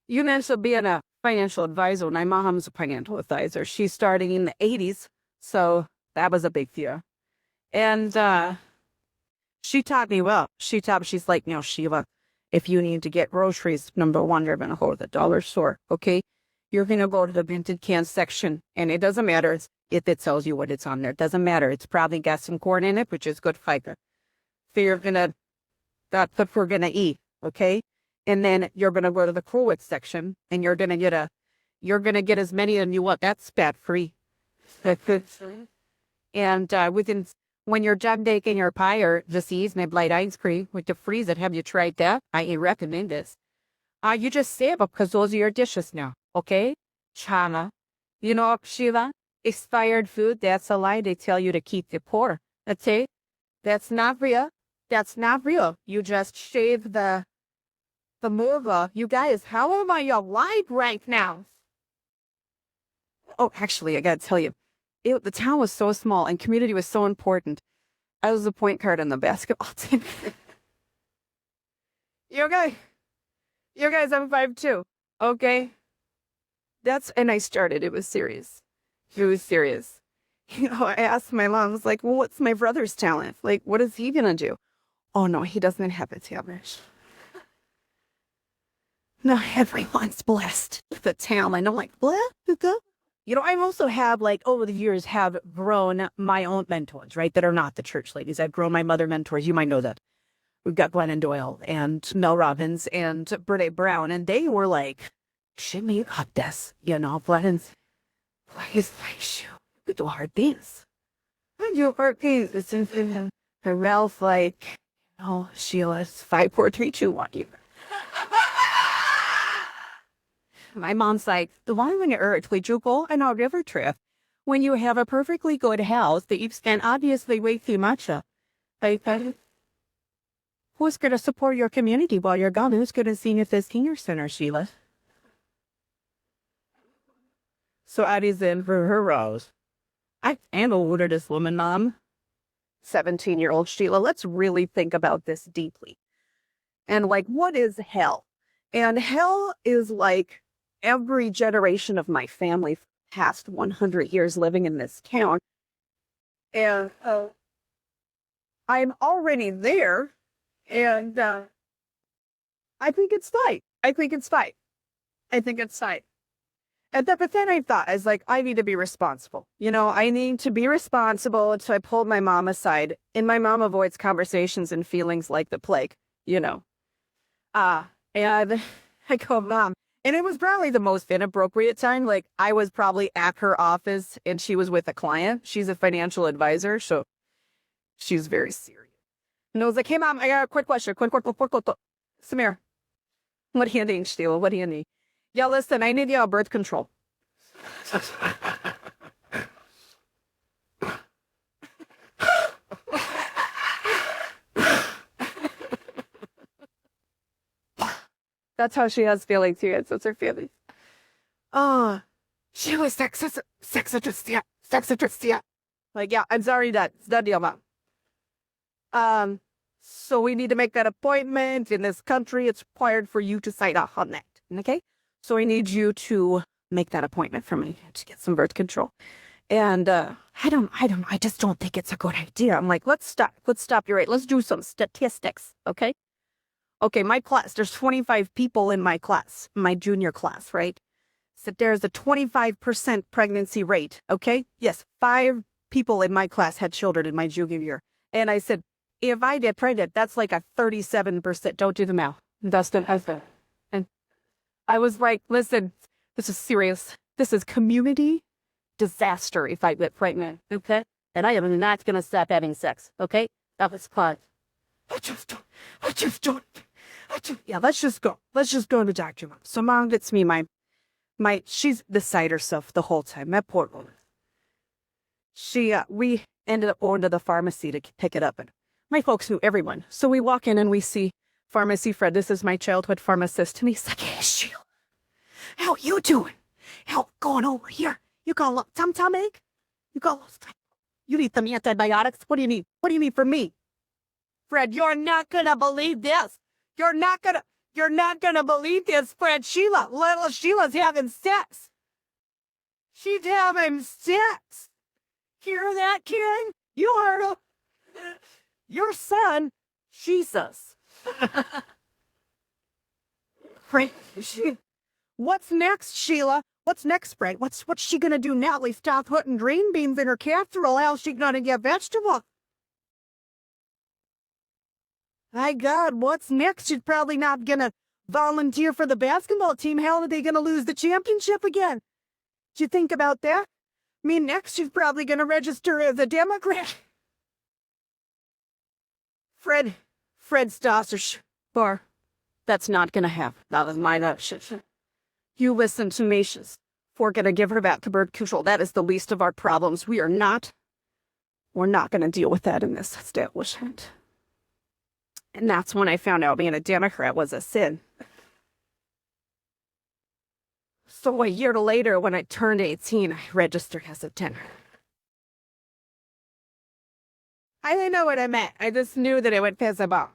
You mentioned being a financial advisor. My mom's a financial advisor. She's starting in the 80s. So that was a big fear. And she taught me well. She's like, Sheila, if you need to get groceries, number one, you're going to go to the dollar store. Okay. You're going to go to the vintage can section. And it doesn't matter if it tells you what it's on there. It doesn't matter. It's probably got some corn in it, which is good fiber. So that's what we're going to eat. Okay. And then you're going to go to the Crowit section and you're going to get as many as you want. That's fat free. And when you're done baking your pie or just eating a light ice cream with the freeze it, have you tried that? I recommend this. You just save up because those are your dishes now. Okay? Chana. You know, Sheila, expired food, that's a lie. They tell you to keep it poor. That's it. That's not real. That's not real. You just shave the mover. You guys, how am I alive right now? Oh, actually, I got to tell you, the town was so small and community was so important. I was the point guard on the basketball team. You guys, I'm 5'2". Okay. And I started. It was serious. It was serious. I asked my mom, I was like, well, what's my brother's talent? Like, what is he going to do? Oh, no, he doesn't have a talent. No, everyone's blessed with a talent. I'm like, blessed? I also have, over the years, have grown my own mentors, right, that are not the church ladies. I've grown my mother mentors. You might know that. We've got Glennon Doyle and Mel Robbins and Brene Brown, and they were like, Shimmy, you got this. Glennon's like, you could do hard things. I do hard things. It's in Ralph, like, Sheila, it's 5, 4, 3, 2, 1. My mom's like, why on earth would you go on a river trip when you have a perfectly good house that you've spent obviously way too much of? Who's going to support your community while you're gone? Who's going to see you at the senior center, Sheila? So Addie's in for her rose. I am older this woman, Mom. 17-year-old Sheila, let's really think about this deeply. And what is hell? And hell is every generation of my family past 100 years living in this town. And I'm already there. And I think it's fine. But then I thought, I was like, I need to be responsible. I need to be responsible. And so I pulled my mom aside. And my mom avoids conversations and feelings like the plague, And I go, Mom. And it was probably the most inappropriate time. I was probably at her office and she was with a client. She's a financial advisor, so she's very serious. And I was like, hey, Mom, I got a quick question. Quick. Samir, what do you need, Sheila? What do you need? Yeah, listen, I need birth control. That's how she has feelings too. That's her feelings. Oh, she was sexist, yeah. Yeah, I'm sorry, it's done deal, Mom. So we need to make that appointment. In this country, it's required for you to sign off on that. Okay? So I need you to make that appointment for me to get some birth control. And I just don't think it's a good idea. I'm like, let's stop. You're right. Let's do some statistics. Okay? Okay, my class, there's 25 people in my class, my junior class, right? So there's a 25% pregnancy rate, okay? Yes, 5 people in my class had children in my junior year. And I said, if I get pregnant, that's like a 37%. Don't do the math. Dustin has that. And I was like, listen, this is serious. This is community disaster if I get pregnant, okay? And I am not going to stop having sex, okay? That was fun. Yeah, let's just go. Let's just go to the doctor, Mom. So Mom gets me she's beside herself the whole time. That poor woman. We ended up going to the pharmacy to pick it up. And my folks knew everyone. So we walk in and we see Pharmacy Fred. This is my childhood pharmacist. And he's like, hey, Sheila, how you doing? How going over here? You got a tum-tum ache? You need some antibiotics? What do you need? What do you need from me? Fred, you're not going to believe this. You're not going to. You're not gonna believe this, Fred. Sheila, little Sheila's having sex. She's having sex. Hear that, kid? You heard her. Your son, Jesus. Fred, what's next, Sheila? What's next, Fred? What's she gonna do now? We stop putting green beans in her casserole. How's she gonna get vegetables? My God, what's next? She's probably not gonna volunteer for the basketball team. How are they gonna lose the championship again? Did you think about that? I mean, next she's probably gonna register as a Democrat. Fred Stossers, bar. That's not gonna happen. That is my option. You listen to me, we're gonna give her back to birth control. That is the least of our problems. We're not gonna deal with that in this establishment. And that's when I found out being a Democrat was a sin. So a year later, when I turned 18, I registered as a Democrat. I didn't know what I meant. I just knew that it would piss him off.